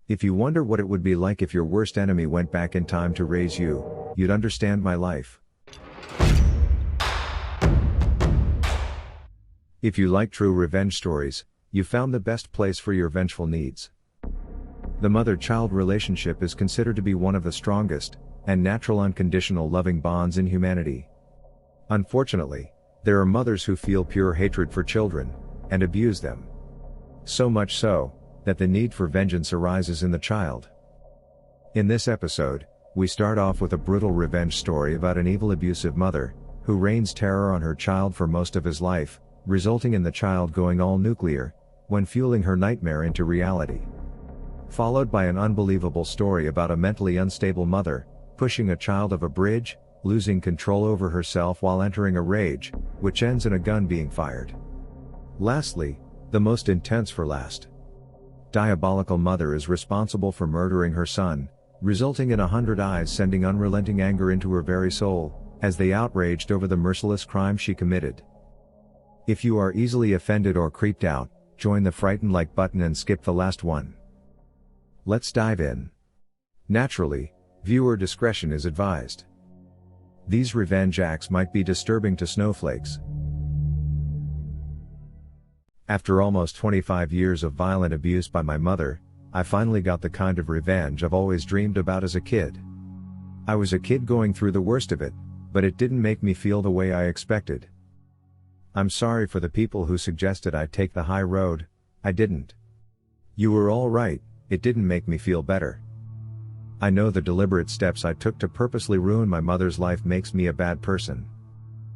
If you wonder what it would be like if your worst enemy went back in time to raise you, you'd understand my life. If you like true revenge stories, you found the best place for your vengeful needs. The mother-child relationship is considered to be one of the strongest, and natural unconditional loving bonds in humanity. Unfortunately, there are mothers who feel pure hatred for children, and abuse them. So much so, that the need for vengeance arises in the child. In this episode, we start off with a brutal revenge story about an evil abusive mother, who rains terror on her child for most of his life, resulting in the child going all nuclear, when fueling her nightmare into reality. Followed by an unbelievable story about a mentally unstable mother, pushing a child off a bridge, losing control over herself while entering a rage, which ends in a gun being fired. Lastly, the most intense for last. Diabolical mother is responsible for murdering her son, resulting in 100 eyes sending unrelenting anger into her very soul, as they outraged over the merciless crime she committed. If you are easily offended or creeped out, join the frightened like button and skip the last one. Let's dive in. Naturally, viewer discretion is advised. These revenge acts might be disturbing to snowflakes. After almost 25 years of violent abuse by my mother, I finally got the kind of revenge I've always dreamed about as a kid. I was a kid going through the worst of it, but it didn't make me feel the way I expected. I'm sorry for the people who suggested I take the high road. I didn't. You were all right, it didn't make me feel better. I know the deliberate steps I took to purposely ruin my mother's life makes me a bad person.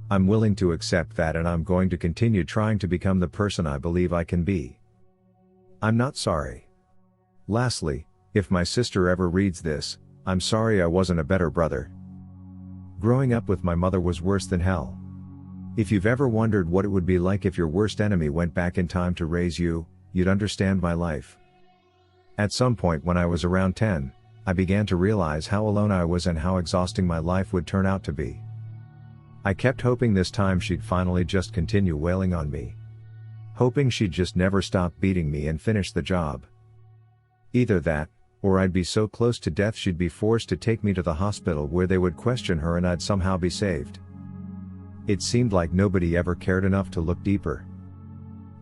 I'm willing to accept that, and I'm going to continue trying to become the person I believe I can be. I'm not sorry. Lastly, if my sister ever reads this, I'm sorry I wasn't a better brother. Growing up with my mother was worse than hell. If you've ever wondered what it would be like if your worst enemy went back in time to raise you, you'd understand my life. At some point when I was around 10, I began to realize how alone I was and how exhausting my life would turn out to be. I kept hoping this time she'd finally just continue wailing on me. Hoping she'd just never stop beating me and finish the job. Either that, or I'd be so close to death she'd be forced to take me to the hospital where they would question her and I'd somehow be saved. It seemed like nobody ever cared enough to look deeper.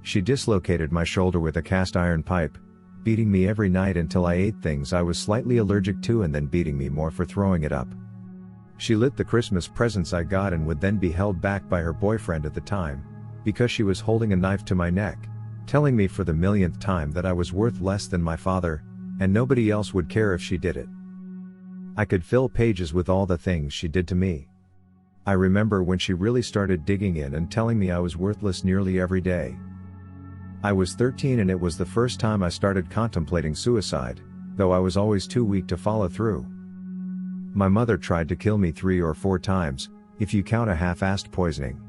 She dislocated my shoulder with a cast iron pipe, beating me every night until I ate things I was slightly allergic to and then beating me more for throwing it up. She lit the Christmas presents I got and would then be held back by her boyfriend at the time, because she was holding a knife to my neck, telling me for the millionth time that I was worth less than my father, and nobody else would care if she did it. I could fill pages with all the things she did to me. I remember when she really started digging in and telling me I was worthless nearly every day. I was 13 and it was the first time I started contemplating suicide, though I was always too weak to follow through. My mother tried to kill me 3 or 4 times, if you count a half-assed poisoning.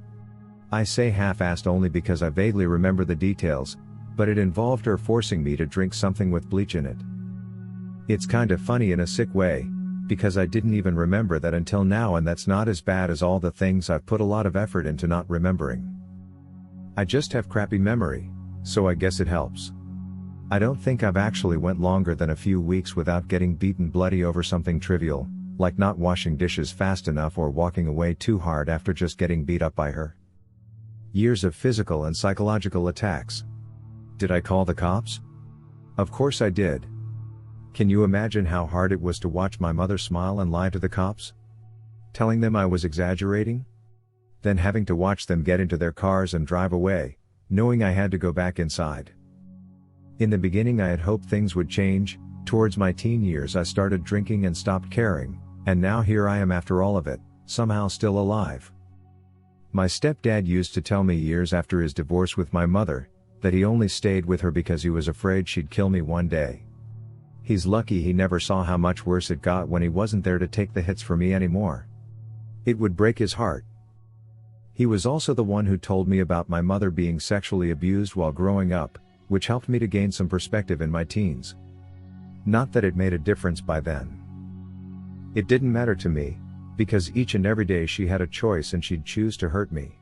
I say half-assed only because I vaguely remember the details, but it involved her forcing me to drink something with bleach in it. It's kind of funny in a sick way, because I didn't even remember that until now, and that's not as bad as all the things I've put a lot of effort into not remembering. I just have crappy memory, so I guess it helps. I don't think I've actually went longer than a few weeks without getting beaten bloody over something trivial, like not washing dishes fast enough or walking away too hard after just getting beat up by her. Years of physical and psychological attacks. Did I call the cops? Of course I did. Can you imagine how hard it was to watch my mother smile and lie to the cops? Telling them I was exaggerating? Then having to watch them get into their cars and drive away, knowing I had to go back inside. In the beginning I had hoped things would change. Towards my teen years I started drinking and stopped caring, and now here I am after all of it, somehow still alive. My stepdad used to tell me years after his divorce with my mother, that he only stayed with her because he was afraid she'd kill me one day. He's lucky he never saw how much worse it got when he wasn't there to take the hits for me anymore. It would break his heart. He was also the one who told me about my mother being sexually abused while growing up, which helped me to gain some perspective in my teens. Not that it made a difference by then. It didn't matter to me, because each and every day she had a choice and she'd choose to hurt me.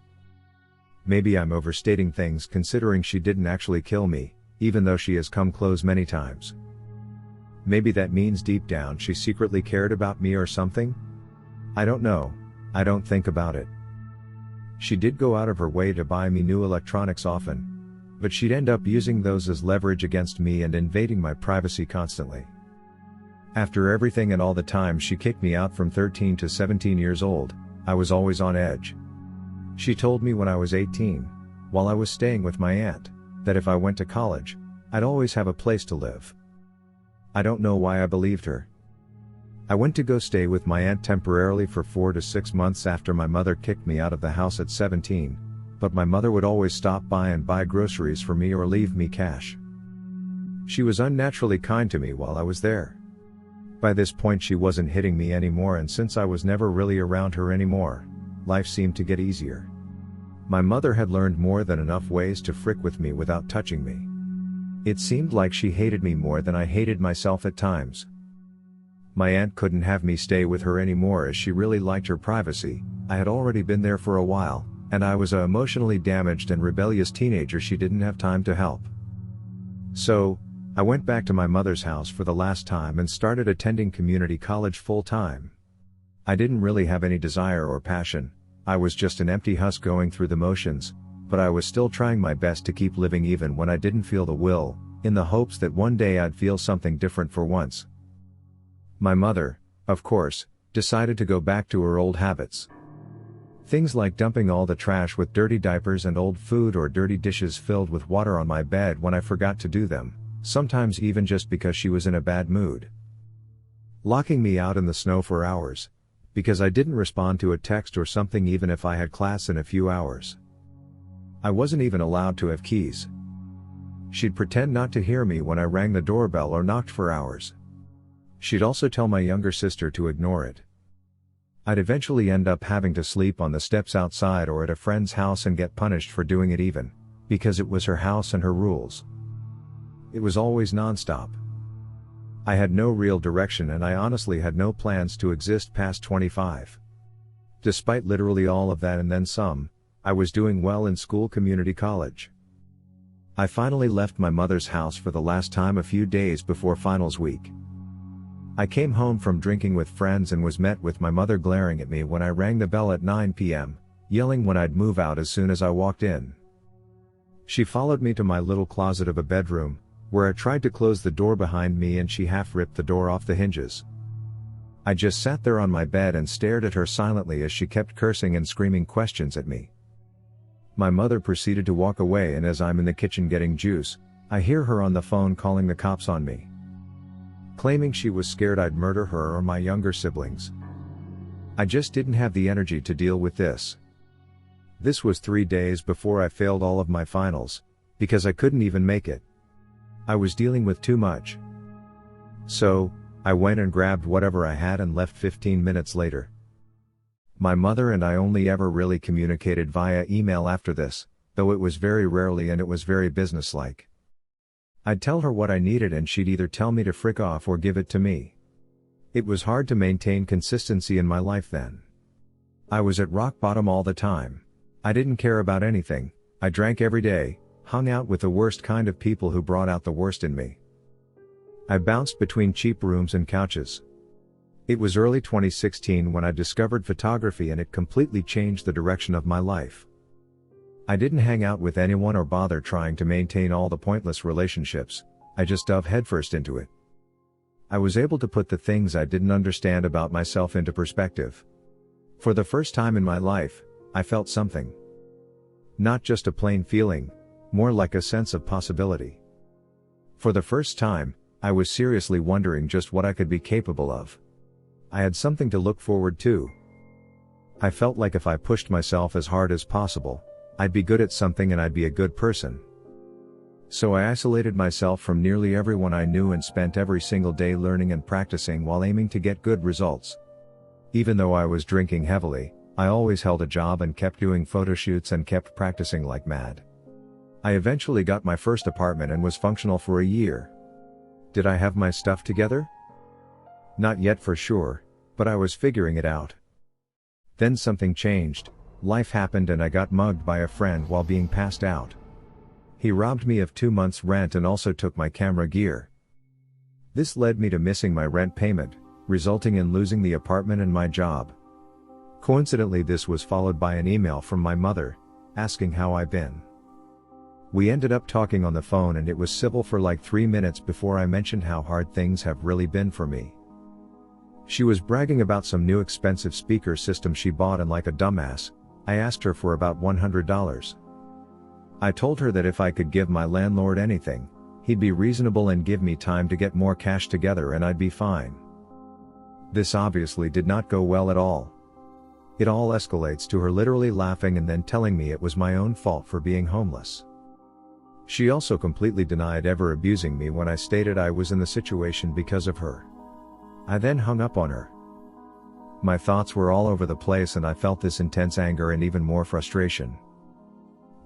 Maybe I'm overstating things considering she didn't actually kill me, even though she has come close many times. Maybe that means deep down she secretly cared about me or something? I don't know. I don't think about it. She did go out of her way to buy me new electronics often, but she'd end up using those as leverage against me and invading my privacy constantly. After everything and all the time she kicked me out from 13 to 17 years old, I was always on edge. She told me when I was 18, while I was staying with my aunt, that if I went to college, I'd always have a place to live. I don't know why I believed her. I went to go stay with my aunt temporarily for 4 to 6 months after my mother kicked me out of the house at 17, but my mother would always stop by and buy groceries for me or leave me cash. She was unnaturally kind to me while I was there. By this point she wasn't hitting me anymore, and since I was never really around her anymore, life seemed to get easier. My mother had learned more than enough ways to frick with me without touching me. It seemed like she hated me more than I hated myself at times. My aunt couldn't have me stay with her anymore as she really liked her privacy. I had already been there for a while, and I was an emotionally damaged and rebellious teenager she didn't have time to help. So, I went back to my mother's house for the last time and started attending community college full time. I didn't really have any desire or passion. I was just an empty husk going through the motions, but I was still trying my best to keep living even when I didn't feel the will, in the hopes that one day I'd feel something different for once. My mother, of course, decided to go back to her old habits. Things like dumping all the trash with dirty diapers and old food or dirty dishes filled with water on my bed when I forgot to do them, sometimes even just because she was in a bad mood. Locking me out in the snow for hours, because I didn't respond to a text or something even if I had class in a few hours. I wasn't even allowed to have keys. She'd pretend not to hear me when I rang the doorbell or knocked for hours. She'd also tell my younger sister to ignore it. I'd eventually end up having to sleep on the steps outside or at a friend's house and get punished for doing it even, because it was her house and her rules. It was always nonstop. I had no real direction and I honestly had no plans to exist past 25. Despite literally all of that and then some, I was doing well in school community college. I finally left my mother's house for the last time a few days before finals week. I came home from drinking with friends and was met with my mother glaring at me when I rang the bell at 9 p.m., yelling when I'd move out as soon as I walked in. She followed me to my little closet of a bedroom, where I tried to close the door behind me and she half ripped the door off the hinges. I just sat there on my bed and stared at her silently as she kept cursing and screaming questions at me. My mother proceeded to walk away, and as I'm in the kitchen getting juice, I hear her on the phone calling the cops on me, claiming she was scared I'd murder her or my younger siblings. I just didn't have the energy to deal with this. This was 3 days before I failed all of my finals, because I couldn't even make it. I was dealing with too much. So, I went and grabbed whatever I had and left 15 minutes later. My mother and I only ever really communicated via email after this, though it was very rarely and it was very businesslike. I'd tell her what I needed and she'd either tell me to frick off or give it to me. It was hard to maintain consistency in my life then. I was at rock bottom all the time. I didn't care about anything, I drank every day, hung out with the worst kind of people who brought out the worst in me. I bounced between cheap rooms and couches. It was early 2016 when I discovered photography and it completely changed the direction of my life. I didn't hang out with anyone or bother trying to maintain all the pointless relationships, I just dove headfirst into it. I was able to put the things I didn't understand about myself into perspective. For the first time in my life, I felt something. Not just a plain feeling, more like a sense of possibility. For the first time, I was seriously wondering just what I could be capable of. I had something to look forward to. I felt like if I pushed myself as hard as possible, I'd be good at something and I'd be a good person. So I isolated myself from nearly everyone I knew and spent every single day learning and practicing while aiming to get good results. Even though I was drinking heavily, I always held a job and kept doing photo shoots and kept practicing like mad. I eventually got my first apartment and was functional for a year. Did I have my stuff together? Not yet for sure, but I was figuring it out. Then something changed, life happened and I got mugged by a friend while being passed out. He robbed me of 2 months' rent and also took my camera gear. This led me to missing my rent payment, resulting in losing the apartment and my job. Coincidentally, this was followed by an email from my mother, asking how I've been. We ended up talking on the phone and it was civil for like 3 minutes before I mentioned how hard things have really been for me. She was bragging about some new expensive speaker system she bought, and like a dumbass, I asked her for about $100. I told her that if I could give my landlord anything, he'd be reasonable and give me time to get more cash together and I'd be fine. This obviously did not go well at all. It all escalates to her literally laughing and then telling me it was my own fault for being homeless. She also completely denied ever abusing me when I stated I was in the situation because of her. I then hung up on her. My thoughts were all over the place and I felt this intense anger and even more frustration.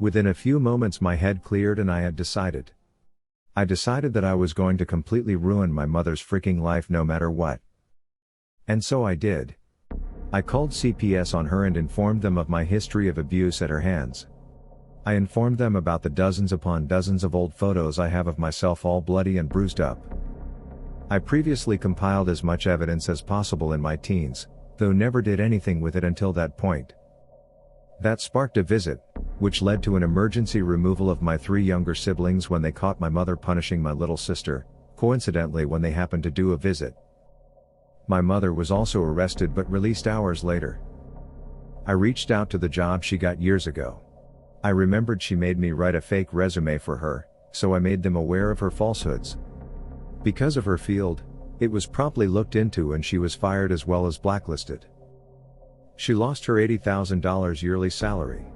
Within a few moments my head cleared and I decided that I was going to completely ruin my mother's freaking life no matter what. And so I did. I called CPS on her and informed them of my history of abuse at her hands. I informed them about the dozens upon dozens of old photos I have of myself all bloody and bruised up. I previously compiled as much evidence as possible in my teens, though never did anything with it until that point. That sparked a visit, which led to an emergency removal of my 3 younger siblings when they caught my mother punishing my little sister, coincidentally when they happened to do a visit. My mother was also arrested but released hours later. I reached out to the job she got years ago. I remembered she made me write a fake resume for her, so I made them aware of her falsehoods. Because of her field, it was promptly looked into and she was fired as well as blacklisted. She lost her $80,000 yearly salary.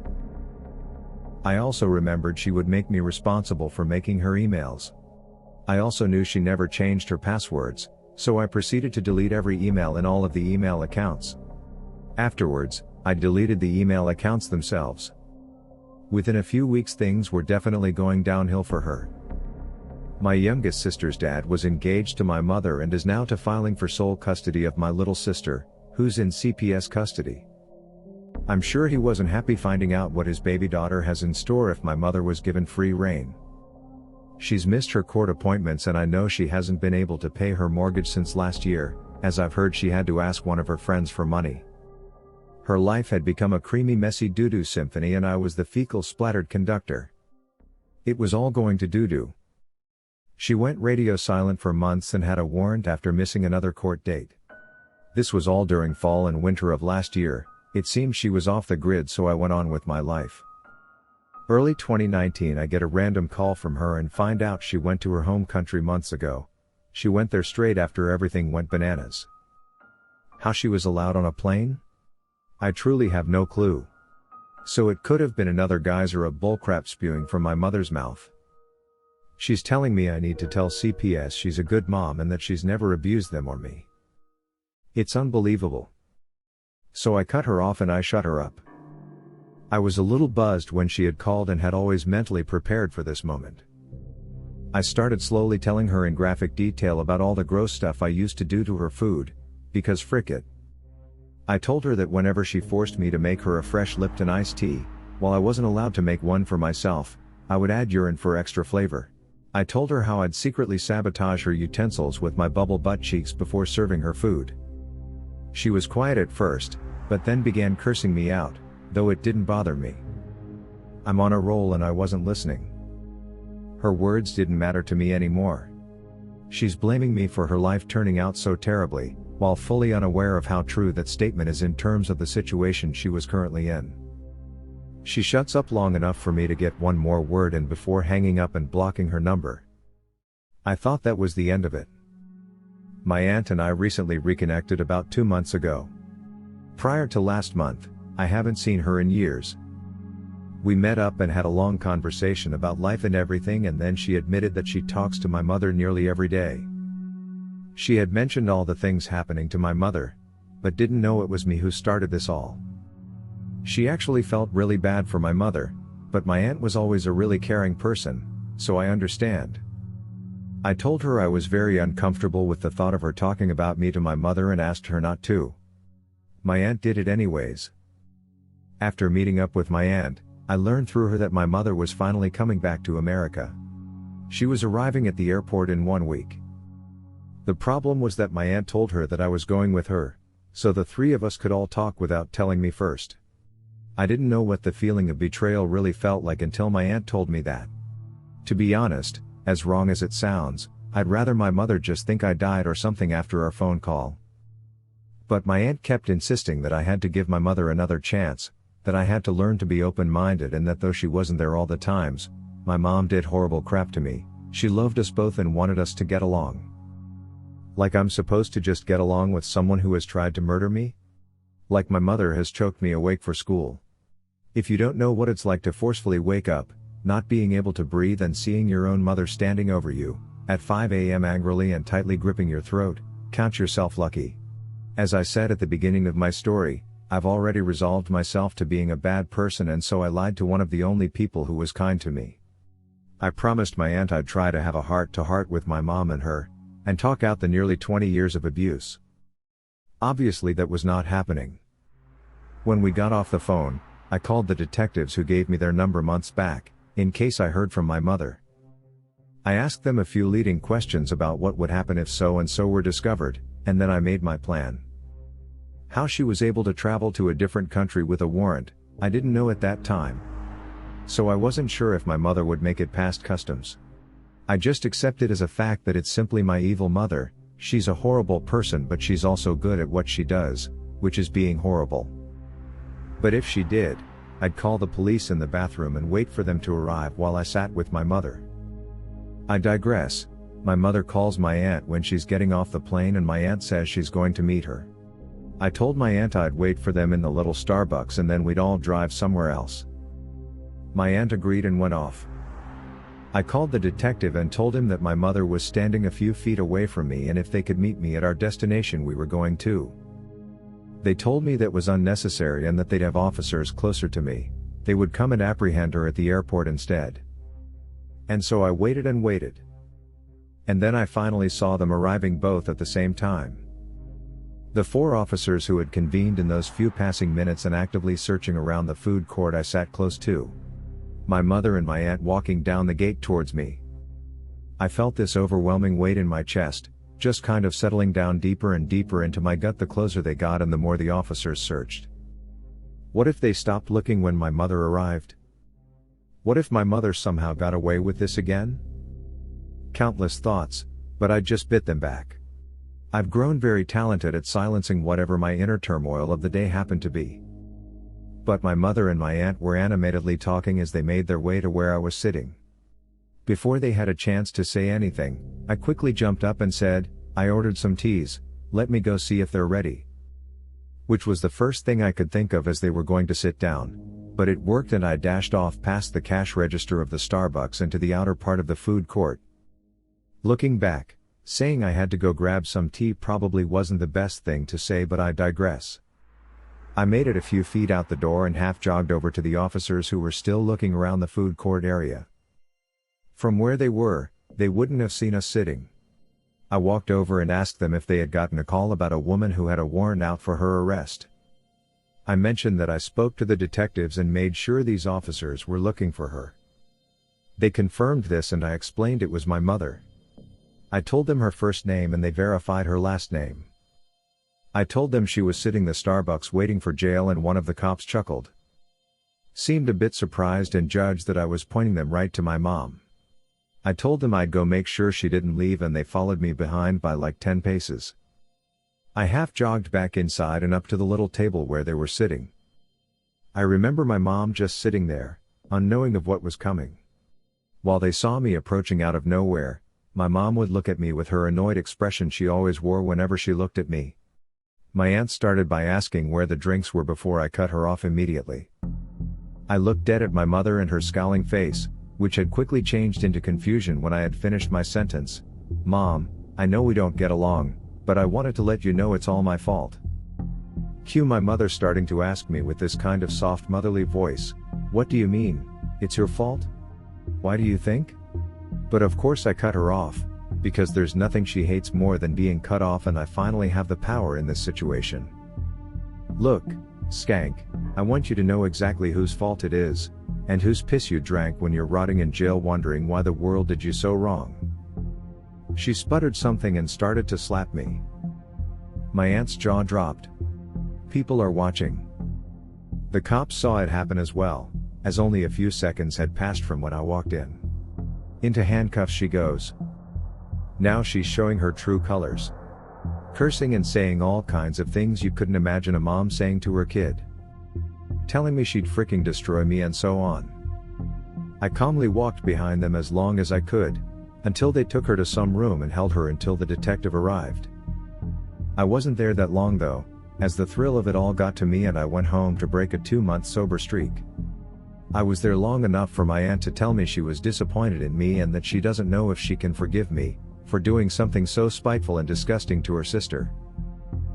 I also remembered she would make me responsible for making her emails. I also knew she never changed her passwords, so I proceeded to delete every email in all of the email accounts. Afterwards, I deleted the email accounts themselves. Within a few weeks things were definitely going downhill for her. My youngest sister's dad was engaged to my mother and is now to filing for sole custody of my little sister, who's in CPS custody. I'm sure he wasn't happy finding out what his baby daughter has in store if my mother was given free rein. She's missed her court appointments and I know she hasn't been able to pay her mortgage since last year, as I've heard she had to ask one of her friends for money. Her life had become a creamy messy doo-doo symphony and I was the fecal splattered conductor. It was all going to doo-doo. She went radio silent for months and had a warrant after missing another court date. This was all during fall and winter of last year. It seemed she was off the grid, so I went on with my life. Early 2019 I get a random call from her and find out she went to her home country months ago. She went there straight after everything went bananas. How she was allowed on a plane? I truly have no clue. So it could have been another geyser of bullcrap spewing from my mother's mouth. She's telling me I need to tell CPS she's a good mom and that she's never abused them or me. It's unbelievable. So I cut her off and I shut her up. I was a little buzzed when she had called and had always mentally prepared for this moment. I started slowly telling her in graphic detail about all the gross stuff I used to do to her food, because frick it. I told her that whenever she forced me to make her a fresh Lipton iced tea, while I wasn't allowed to make one for myself, I would add urine for extra flavor. I told her how I'd secretly sabotage her utensils with my bubble butt cheeks before serving her food. She was quiet at first, but then began cursing me out, though it didn't bother me. I'm on a roll and I wasn't listening. Her words didn't matter to me anymore. She's blaming me for her life turning out so terribly, while fully unaware of how true that statement is in terms of the situation she was currently in. She shuts up long enough for me to get one more word in before hanging up and blocking her number. I thought that was the end of it. My aunt and I recently reconnected about 2 months ago. Prior to last month, I haven't seen her in years. We met up and had a long conversation about life and everything, and then she admitted that she talks to my mother nearly every day. She had mentioned all the things happening to my mother, but didn't know it was me who started this all. She actually felt really bad for my mother, but my aunt was always a really caring person, so I understand. I told her I was very uncomfortable with the thought of her talking about me to my mother and asked her not to. My aunt did it anyways. After meeting up with my aunt, I learned through her that my mother was finally coming back to America. She was arriving at the airport in 1 week. The problem was that my aunt told her that I was going with her, so the three of us could all talk without telling me first. I didn't know what the feeling of betrayal really felt like until my aunt told me that. To be honest, as wrong as it sounds, I'd rather my mother just think I died or something after our phone call. But my aunt kept insisting that I had to give my mother another chance, that I had to learn to be open-minded, and that though she wasn't there all the times, my mom did horrible crap to me, she loved us both and wanted us to get along. Like I'm supposed to just get along with someone who has tried to murder me? Like my mother has choked me awake for school. If you don't know what it's like to forcefully wake up, not being able to breathe and seeing your own mother standing over you, at 5 a.m. angrily and tightly gripping your throat, count yourself lucky. As I said at the beginning of my story, I've already resolved myself to being a bad person, and so I lied to one of the only people who was kind to me. I promised my aunt I'd try to have a heart-to-heart with my mom and her, and talk out the nearly 20 years of abuse. Obviously that was not happening. When we got off the phone, I called the detectives who gave me their number months back, in case I heard from my mother. I asked them a few leading questions about what would happen if so-and-so were discovered, and then I made my plan. How she was able to travel to a different country with a warrant, I didn't know at that time. So I wasn't sure if my mother would make it past customs. I just accepted as a fact that it's simply my evil mother. She's a horrible person, but she's also good at what she does, which is being horrible. But if she did, I'd call the police in the bathroom and wait for them to arrive while I sat with my mother. I digress. My mother calls my aunt when she's getting off the plane, and my aunt says she's going to meet her. I told my aunt I'd wait for them in the little Starbucks and then we'd all drive somewhere else. My aunt agreed and went off. I called the detective and told him that my mother was standing a few feet away from me and if they could meet me at our destination we were going to. They told me that was unnecessary and that they'd have officers closer to me. They would come and apprehend her at the airport instead. And so I waited and waited. And then I finally saw them arriving both at the same time. The four officers who had convened in those few passing minutes and actively searching around the food court I sat close to. My mother and my aunt walking down the gate towards me. I felt this overwhelming weight in my chest, just kind of settling down deeper and deeper into my gut the closer they got and the more the officers searched. What if they stopped looking when my mother arrived? What if my mother somehow got away with this again? Countless thoughts, but I just bit them back. I've grown very talented at silencing whatever my inner turmoil of the day happened to be. But my mother and my aunt were animatedly talking as they made their way to where I was sitting. Before they had a chance to say anything, I quickly jumped up and said, "I ordered some teas, let me go see if they're ready." Which was the first thing I could think of as they were going to sit down, but it worked and I dashed off past the cash register of the Starbucks into the outer part of the food court. Looking back, saying I had to go grab some tea probably wasn't the best thing to say, but I digress. I made it a few feet out the door and half jogged over to the officers who were still looking around the food court area. From where they were, they wouldn't have seen us sitting. I walked over and asked them if they had gotten a call about a woman who had a warrant out for her arrest. I mentioned that I spoke to the detectives and made sure these officers were looking for her. They confirmed this and I explained it was my mother. I told them her first name and they verified her last name. I told them she was sitting the Starbucks waiting for jail and one of the cops chuckled. Seemed a bit surprised and judged that I was pointing them right to my mom. I told them I'd go make sure she didn't leave and they followed me behind by like 10 paces. I half jogged back inside and up to the little table where they were sitting. I remember my mom just sitting there, unknowing of what was coming. While they saw me approaching out of nowhere, my mom would look at me with her annoyed expression she always wore whenever she looked at me. My aunt started by asking where the drinks were before I cut her off immediately. I looked dead at my mother and her scowling face, which had quickly changed into confusion when I had finished my sentence. "Mom, I know we don't get along, but I wanted to let you know it's all my fault." Cue my mother starting to ask me with this kind of soft motherly voice, "What do you mean, it's your fault? Why do you think?" But of course I cut her off, because there's nothing she hates more than being cut off, and I finally have the power in this situation. "Look, skank, I want you to know exactly whose fault it is, and whose piss you drank when you're rotting in jail wondering why the world did you so wrong. She sputtered something and started to slap me. My aunt's jaw dropped. People are watching. The cops saw it happen as well, as only a few seconds had passed from when I walked in. Into handcuffs she goes. Now she's showing her true colors. Cursing and saying all kinds of things you couldn't imagine a mom saying to her kid. Telling me she'd freaking destroy me and so on. I calmly walked behind them as long as I could, until they took her to some room and held her until the detective arrived. I wasn't there that long though, as the thrill of it all got to me and I went home to break a 2-month sober streak. I was there long enough for my aunt to tell me she was disappointed in me and that she doesn't know if she can forgive me for doing something so spiteful and disgusting to her sister.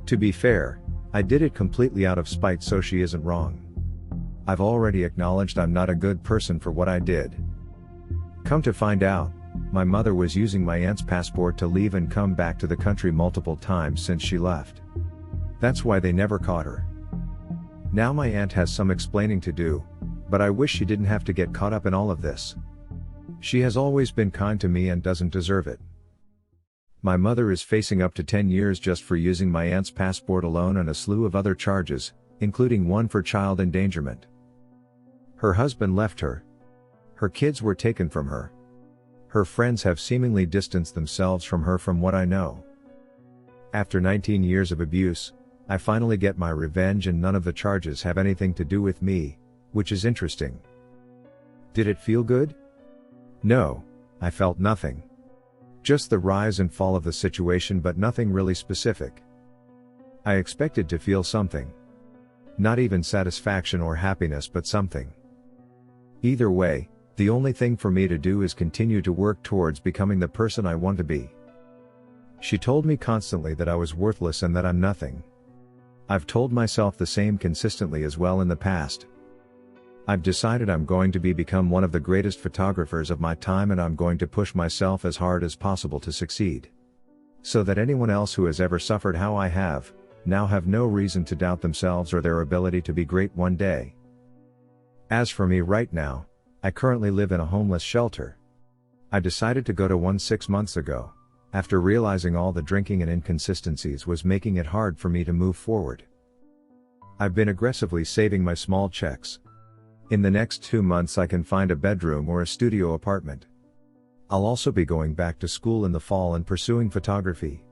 To be fair, I did it completely out of spite, so she isn't wrong. I've already acknowledged I'm not a good person for what I did. Come to find out, my mother was using my aunt's passport to leave and come back to the country multiple times since she left. That's why they never caught her. Now my aunt has some explaining to do, but I wish she didn't have to get caught up in all of this. She has always been kind to me and doesn't deserve it. My mother is facing up to 10 years just for using my aunt's passport alone and a slew of other charges, including one for child endangerment. Her husband left her. Her kids were taken from her. Her friends have seemingly distanced themselves from her from what I know. After 19 years of abuse, I finally get my revenge and none of the charges have anything to do with me, which is interesting. Did it feel good? No, I felt nothing. Just the rise and fall of the situation, but nothing really specific. I expected to feel something. Not even satisfaction or happiness, but something. Either way, the only thing for me to do is continue to work towards becoming the person I want to be. She told me constantly that I was worthless and that I'm nothing. I've told myself the same consistently as well in the past. I've decided I'm going to become one of the greatest photographers of my time, and I'm going to push myself as hard as possible to succeed. So that anyone else who has ever suffered how I have, now have no reason to doubt themselves or their ability to be great one day. As for me right now, I currently live in a homeless shelter. I decided to go to one 6 months ago, after realizing all the drinking and inconsistencies was making it hard for me to move forward. I've been aggressively saving my small checks. In the next 2 months I can find a bedroom or a studio apartment. I'll also be going back to school in the fall and pursuing photography.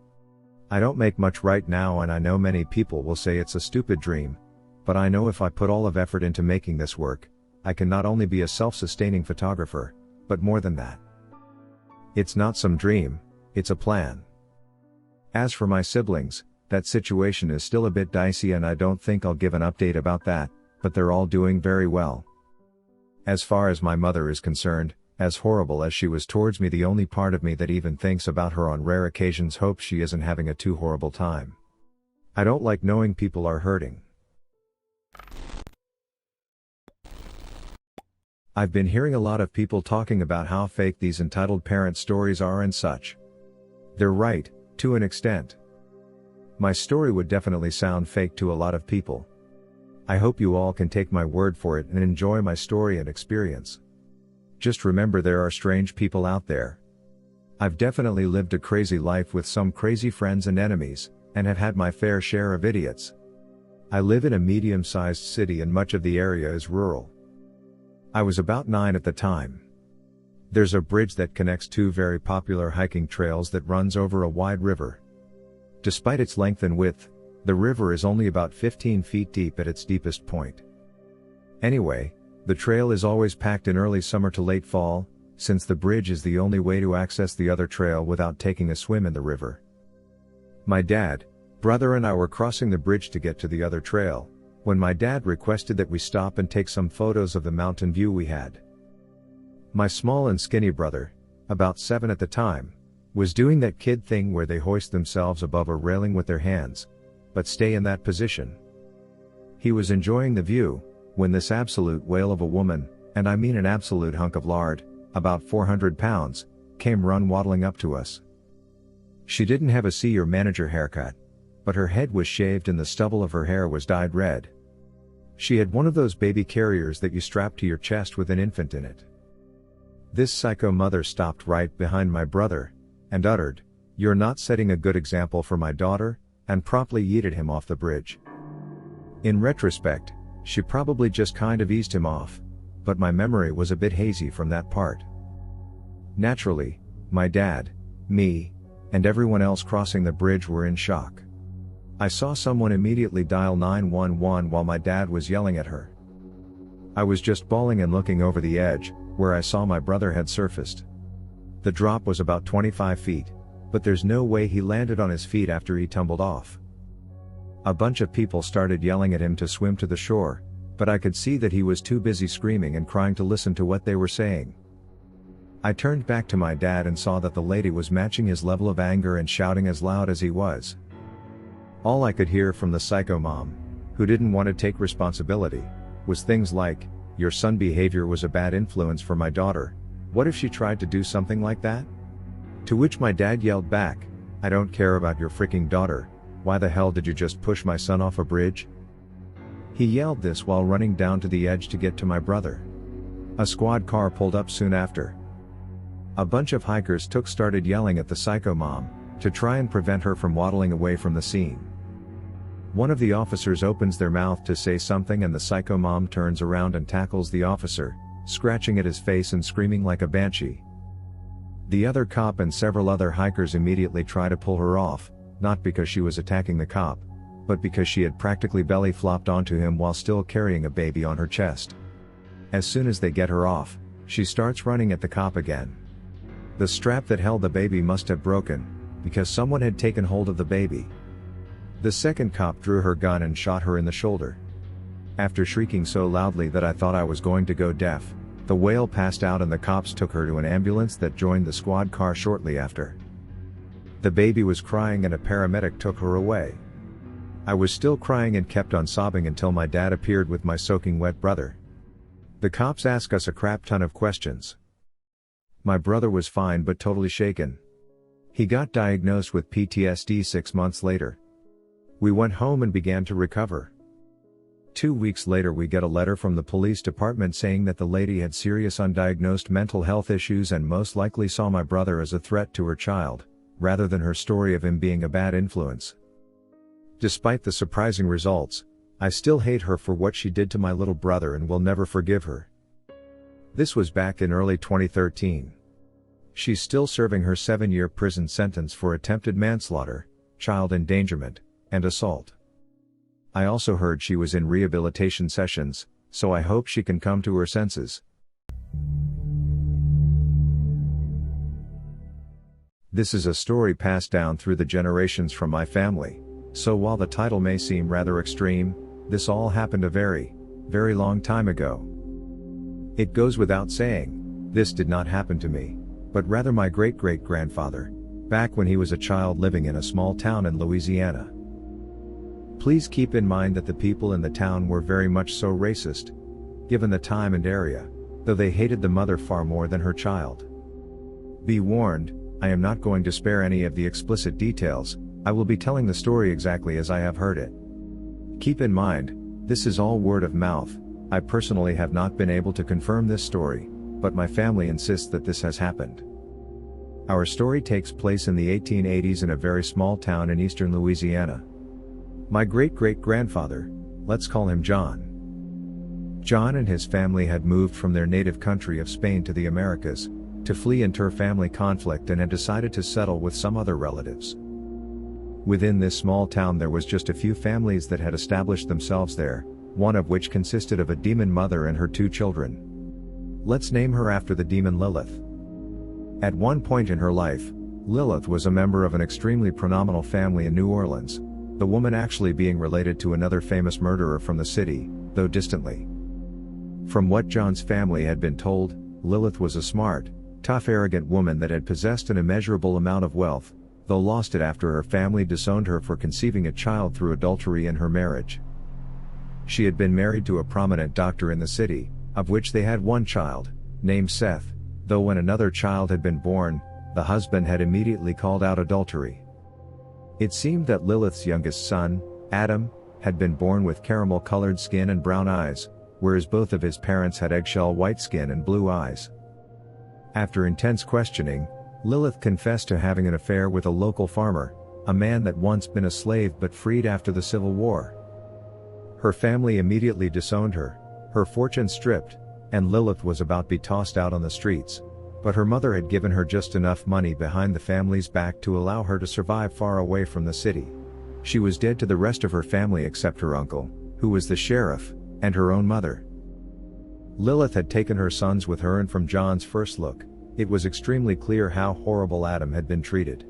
I don't make much right now, and I know many people will say it's a stupid dream, but I know if I put all of effort into making this work, I can not only be a self-sustaining photographer, but more than that. It's not some dream, it's a plan. As for my siblings, that situation is still a bit dicey and I don't think I'll give an update about that, but they're all doing very well. As far as my mother is concerned, as horrible as she was towards me, the only part of me that even thinks about her on rare occasions hopes she isn't having a too horrible time. I don't like knowing people are hurting. I've been hearing a lot of people talking about how fake these entitled parent stories are and such. They're right, to an extent. My story would definitely sound fake to a lot of people. I hope you all can take my word for it and enjoy my story and experience. Just remember, there are strange people out there. I've definitely lived a crazy life with some crazy friends and enemies, and have had my fair share of idiots. I live in a medium-sized city and much of the area is rural. I was about 9 at the time. There's a bridge that connects 2 very popular hiking trails that runs over a wide river. Despite its length and width, the river is only about 15 feet deep at its deepest point. Anyway, the trail is always packed in early summer to late fall, since the bridge is the only way to access the other trail without taking a swim in the river. My dad, brother and I were crossing the bridge to get to the other trail, when my dad requested that we stop and take some photos of the mountain view we had. My small and skinny brother, about 7 at the time, was doing that kid thing where they hoist themselves above a railing with their hands, but stay in that position. He was enjoying the view, when this absolute whale of a woman, and I mean an absolute hunk of lard, about 400 pounds, came waddling up to us. She didn't have a senior manager haircut, but her head was shaved and the stubble of her hair was dyed red. She had one of those baby carriers that you strap to your chest with an infant in it. This psycho mother stopped right behind my brother, and uttered, "You're not setting a good example for my daughter," and promptly yeeted him off the bridge. In retrospect, she probably just kind of eased him off, but my memory was a bit hazy from that part. Naturally, my dad, me, and everyone else crossing the bridge were in shock. I saw someone immediately dial 911 while my dad was yelling at her. I was just bawling and looking over the edge, where I saw my brother had surfaced. The drop was about 25 feet, but there's no way he landed on his feet after he tumbled off. A bunch of people started yelling at him to swim to the shore, but I could see that he was too busy screaming and crying to listen to what they were saying. I turned back to my dad and saw that the lady was matching his level of anger and shouting as loud as he was. All I could hear from the psycho mom, who didn't want to take responsibility, was things like, "Your son's behavior was a bad influence for my daughter. What if she tried to do something like that?" To which my dad yelled back, "I don't care about your freaking daughter. Why the hell did you just push my son off a bridge?" He yelled this while running down to the edge to get to my brother. A squad car pulled up soon after. A bunch of hikers started yelling at the psycho mom, to try and prevent her from waddling away from the scene. One of the officers opens their mouth to say something and the psycho mom turns around and tackles the officer, scratching at his face and screaming like a banshee. The other cop and several other hikers immediately try to pull her off, not because she was attacking the cop, but because she had practically belly flopped onto him while still carrying a baby on her chest. As soon as they get her off, she starts running at the cop again. The strap that held the baby must have broken, because someone had taken hold of the baby. The second cop drew her gun and shot her in the shoulder. After shrieking so loudly that I thought I was going to go deaf, the whale passed out and the cops took her to an ambulance that joined the squad car shortly after. The baby was crying and a paramedic took her away. I was still crying and kept on sobbing until my dad appeared with my soaking wet brother. The cops asked us a crap ton of questions. My brother was fine but totally shaken. He got diagnosed with PTSD 6 months later. We went home and began to recover. 2 weeks later we get a letter from the police department saying that the lady had serious undiagnosed mental health issues and most likely saw my brother as a threat to her child, rather than her story of him being a bad influence. Despite the surprising results, I still hate her for what she did to my little brother and will never forgive her. This was back in early 2013. She's still serving her 7-year prison sentence for attempted manslaughter, child endangerment, and assault. I also heard she was in rehabilitation sessions, so I hope she can come to her senses. This is a story passed down through the generations from my family, so while the title may seem rather extreme, this all happened a very, very long time ago. It goes without saying, this did not happen to me, but rather my great-great-grandfather, back when he was a child living in a small town in Louisiana. Please keep in mind that the people in the town were very much so racist, given the time and area, though they hated the mother far more than her child. Be warned, I am not going to spare any of the explicit details. I will be telling the story exactly as I have heard it. Keep in mind, this is all word of mouth. I personally have not been able to confirm this story, but my family insists that this has happened. Our story takes place in the 1880s in a very small town in eastern Louisiana. My great-great-grandfather, let's call him John. John and his family had moved from their native country of Spain to the Americas, to flee inter-family conflict and had decided to settle with some other relatives. Within this small town there was just a few families that had established themselves there, one of which consisted of a demon mother and her 2 children. Let's name her after the demon Lilith. At one point in her life, Lilith was a member of an extremely prominent family in New Orleans, the woman actually being related to another famous murderer from the city, though distantly. From what John's family had been told, Lilith was a smart, tough, arrogant woman that had possessed an immeasurable amount of wealth, though lost it after her family disowned her for conceiving a child through adultery in her marriage. She had been married to a prominent doctor in the city, of which they had 1 child, named Seth, though when another child had been born, the husband had immediately called out adultery. It seemed that Lilith's youngest son, Adam, had been born with caramel-colored skin and brown eyes, whereas both of his parents had eggshell white skin and blue eyes. After intense questioning, Lilith confessed to having an affair with a local farmer, a man that once been a slave but freed after the Civil War. Her family immediately disowned her fortune stripped, and Lilith was about to be tossed out on the streets, but her mother had given her just enough money behind the family's back to allow her to survive far away from the city. She was dead to the rest of her family except her uncle, who was the sheriff, and her own mother. Lilith had taken her sons with her, and from John's first look, it was extremely clear how horrible Adam had been treated.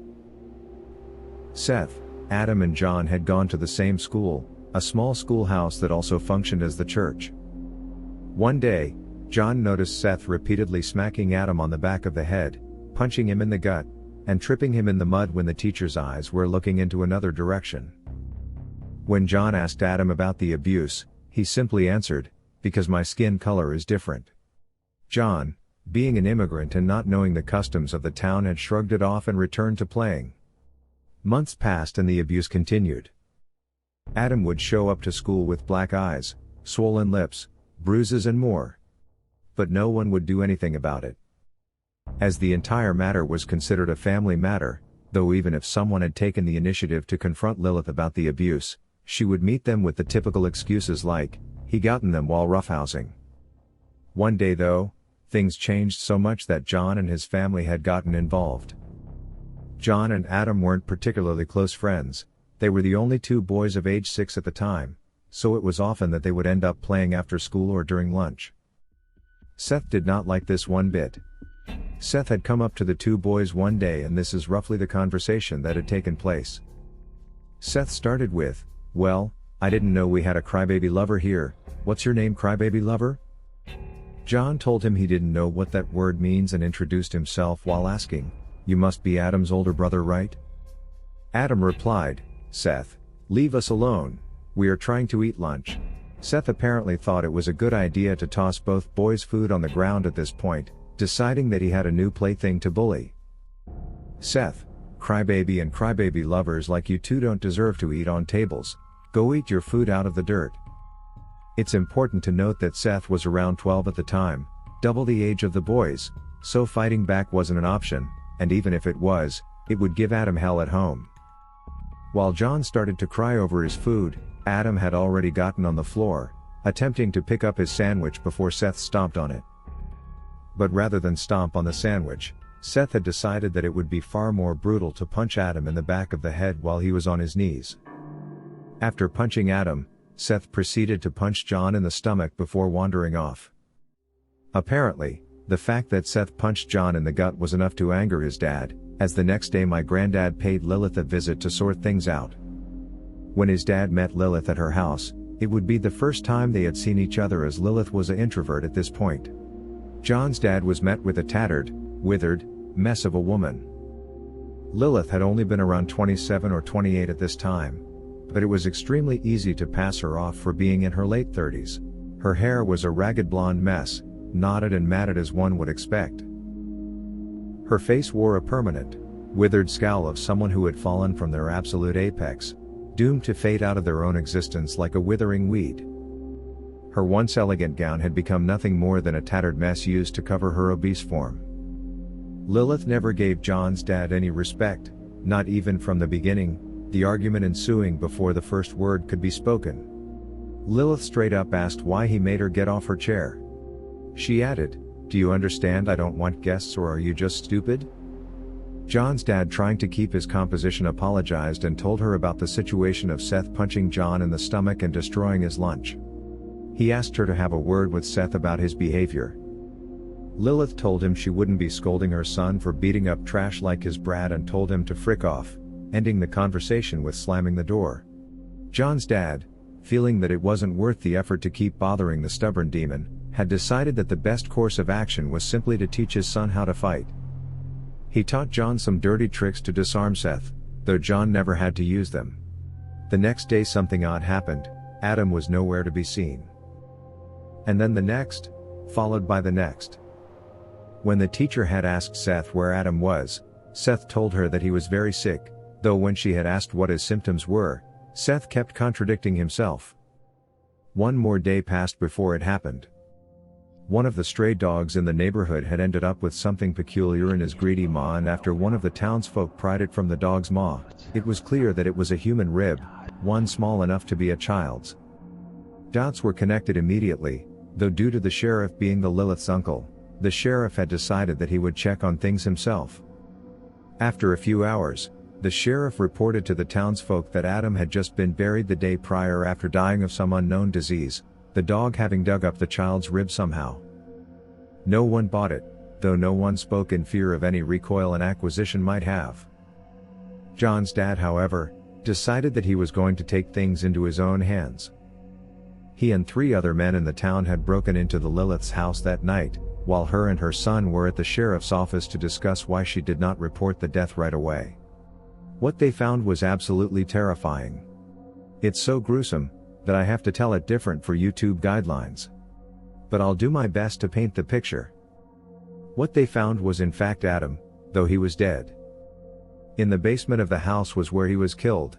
Seth, Adam and John had gone to the same school, a small schoolhouse that also functioned as the church. One day, John noticed Seth repeatedly smacking Adam on the back of the head, punching him in the gut, and tripping him in the mud when the teacher's eyes were looking into another direction. When John asked Adam about the abuse, he simply answered, "Because my skin color is different." John, being an immigrant and not knowing the customs of the town, had shrugged it off and returned to playing. Months passed and the abuse continued. Adam would show up to school with black eyes, swollen lips, bruises and more. But no one would do anything about it. As the entire matter was considered a family matter, though even if someone had taken the initiative to confront Lilith about the abuse, she would meet them with the typical excuses like, "He gotten them while roughhousing." One day though, things changed so much that John and his family had gotten involved. John and Adam weren't particularly close friends, they were the only two boys of age 6 at the time, so it was often that they would end up playing after school or during lunch. Seth did not like this one bit. Seth had come up to the two boys one day, and this is roughly the conversation that had taken place. Seth started with, "Well, I didn't know we had a crybaby lover here. What's your name, crybaby lover?" John told him he didn't know what that word means and introduced himself while asking, "You must be Adam's older brother, right?" Adam replied, "Seth, leave us alone, we are trying to eat lunch." Seth apparently thought it was a good idea to toss both boys' food on the ground at this point, deciding that he had a new plaything to bully. "Seth, crybaby and crybaby lovers like you two don't deserve to eat on tables, go eat your food out of the dirt." It's important to note that Seth was around 12 at the time, double the age of the boys, so fighting back wasn't an option, and even if it was, it would give Adam hell at home. While John started to cry over his food, Adam had already gotten on the floor, attempting to pick up his sandwich before Seth stomped on it. But rather than stomp on the sandwich, Seth had decided that it would be far more brutal to punch Adam in the back of the head while he was on his knees. After punching Adam, Seth proceeded to punch John in the stomach before wandering off. Apparently, the fact that Seth punched John in the gut was enough to anger his dad, as the next day my granddad paid Lilith a visit to sort things out. When his dad met Lilith at her house, it would be the first time they had seen each other, as Lilith was an introvert at this point. John's dad was met with a tattered, withered mess of a woman. Lilith had only been around 27 or 28 at this time, but it was extremely easy to pass her off for being in her late 30s. Her hair was a ragged blonde mess, knotted and matted as one would expect. Her face wore a permanent, withered scowl of someone who had fallen from their absolute apex, doomed to fade out of their own existence like a withering weed. Her once elegant gown had become nothing more than a tattered mess used to cover her obese form. Lilith never gave John's dad any respect, not even from the beginning, the argument ensuing before the first word could be spoken. Lilith straight up asked why he made her get off her chair. She added, "Do you understand I don't want guests, or are you just stupid?" John's dad, trying to keep his composition, apologized and told her about the situation of Seth punching John in the stomach and destroying his lunch. He asked her to have a word with Seth about his behavior. Lilith told him she wouldn't be scolding her son for beating up trash like his brat and told him to frick off, ending the conversation with slamming the door. John's dad, feeling that it wasn't worth the effort to keep bothering the stubborn demon, had decided that the best course of action was simply to teach his son how to fight. He taught John some dirty tricks to disarm Seth, though John never had to use them. The next day something odd happened. Adam was nowhere to be seen. And then the next, followed by the next. When the teacher had asked Seth where Adam was, Seth told her that he was very sick, though when she had asked what his symptoms were, Seth kept contradicting himself. One more day passed before it happened. One of the stray dogs in the neighborhood had ended up with something peculiar in his greedy maw, and after one of the townsfolk pried it from the dog's maw, it was clear that it was a human rib, one small enough to be a child's. Dots were connected immediately, though due to the sheriff being the Lilith's uncle, the sheriff had decided that he would check on things himself. After a few hours, the sheriff reported to the townsfolk that Adam had just been buried the day prior after dying of some unknown disease, the dog having dug up the child's rib somehow. No one bought it, though no one spoke in fear of any recoil an acquisition might have. John's dad, however, decided that he was going to take things into his own hands. He and 3 other men in the town had broken into the Lilith's house that night, while her and her son were at the sheriff's office to discuss why she did not report the death right away. What they found was absolutely terrifying. It's so gruesome that I have to tell it different for YouTube guidelines. But I'll do my best to paint the picture. What they found was in fact Adam, though he was dead. In the basement of the house was where he was killed.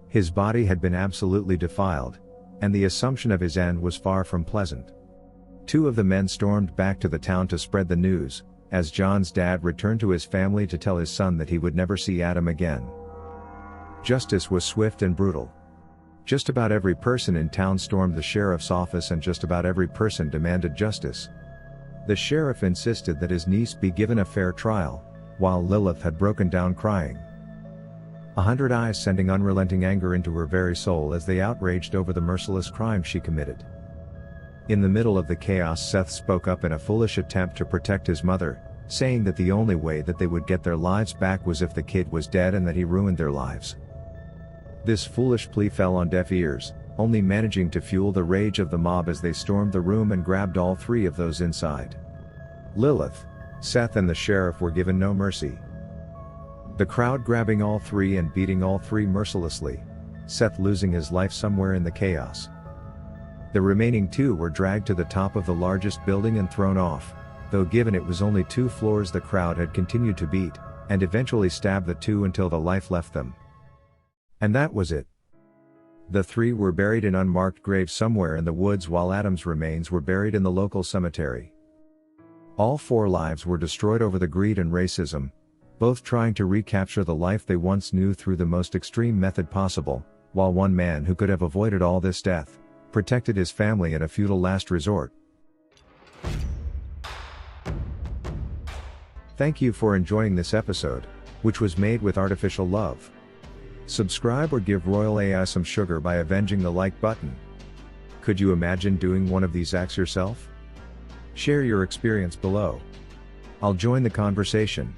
His body had been absolutely defiled, and the assumption of his end was far from pleasant. 2 of the men stormed back to the town to spread the news, as John's dad returned to his family to tell his son that he would never see Adam again. Justice was swift and brutal. Just about every person in town stormed the sheriff's office, and just about every person demanded justice. The sheriff insisted that his niece be given a fair trial, while Lilith had broken down crying. 100 eyes sending unrelenting anger into her very soul as they outraged over the merciless crime she committed. In the middle of the chaos, Seth spoke up in a foolish attempt to protect his mother, saying that the only way that they would get their lives back was if the kid was dead and that he ruined their lives. This foolish plea fell on deaf ears, only managing to fuel the rage of the mob as they stormed the room and grabbed all 3 of those inside. Lilith, Seth and the sheriff were given no mercy. The crowd grabbing all 3 and beating all 3 mercilessly, Seth losing his life somewhere in the chaos. The remaining 2 were dragged to the top of the largest building and thrown off, though given it was only 2 floors the crowd had continued to beat, and eventually stabbed the 2 until the life left them. And that was it. The 3 were buried in unmarked graves somewhere in the woods, while Adam's remains were buried in the local cemetery. All 4 lives were destroyed over the greed and racism, both trying to recapture the life they once knew through the most extreme method possible, while one man who could have avoided all this death protected his family in a futile last resort. Thank you for enjoying this episode, which was made with artificial love. Subscribe or give Royal AI some sugar by avenging the like button. Could you imagine doing one of these acts yourself? Share your experience below. I'll join the conversation.